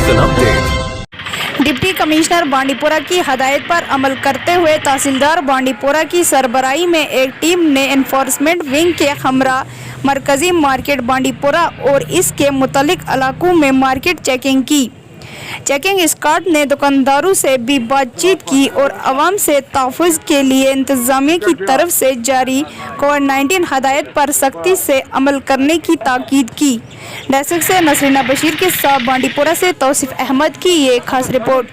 An update. Deputy commissioner Bandipora की हदायत पर अमल करते हुए तहसीलदार बांडीपुरा की सरबराही में एक टीम ने एनफोर्समेंट विंग के हमरा मरकजी मार्केट बांडीपुरा और इसके मुतल्लिक इलाकों में मार्केट चेकिंग की। चेकिंग स्क्वाड ने दुकानदारों से भी बातचीत की और आवाम से तहफ़्फ़ुज़ के लिए इंतज़ामिया की तरफ से जारी कोविड-19 हदायत पर सख्ती से अमल करने की ताकीद की। डेस्क से नसरीना बशीर के साथ बांडीपुरा से तौसीफ अहमद की ये खास रिपोर्ट।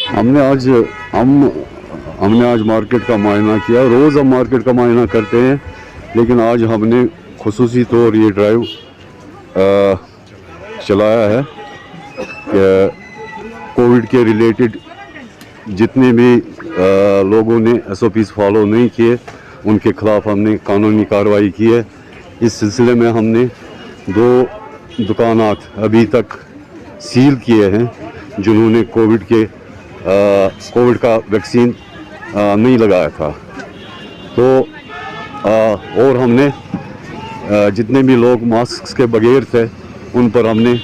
हमने आज मार्केट का मुआयना किया। रोज़ हम मार्केट का मुआयना करते हैं, लेकिन आज हमने खुसूसी तौर ये ड्राइव चलाया है कि कोविड के रिलेटेड जितने भी लोगों ने SOPs फॉलो नहीं किए उनके ख़िलाफ़ हमने कानूनी कार्रवाई की है। इस सिलसिले में हमने 2 दुकानात अभी तक सील किए हैं जिन्होंने कोविड का वैक्सीन नहीं लगाया था। तो और हमने जितने भी लोग मास्क के बगैर थे उन पर हमने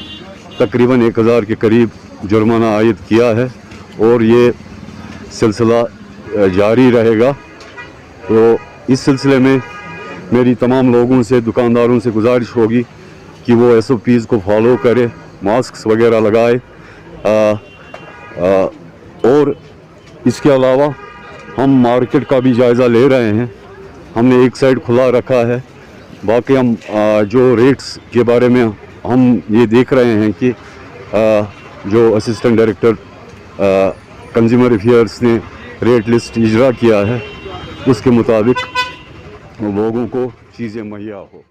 तकरीबन 1000 के करीब जुर्माना आयद किया है और ये सिलसिला जारी रहेगा। तो इस सिलसिले में मेरी तमाम लोगों से, दुकानदारों से गुजारिश होगी कि वो SOPs को फॉलो करें, मास्क वगैरह लगाए। और इसके अलावा हम मार्केट का भी जायज़ा ले रहे हैं। हमने एक साइड खुला रखा है, बाकी हम जो रेट्स के बारे में हम ये देख रहे हैं कि जो असिस्टेंट डायरेक्टर कंज्यूमर अफेयर्स ने रेट लिस्ट इजरा किया है उसके मुताबिक लोगों को चीज़ें मुहैया हो।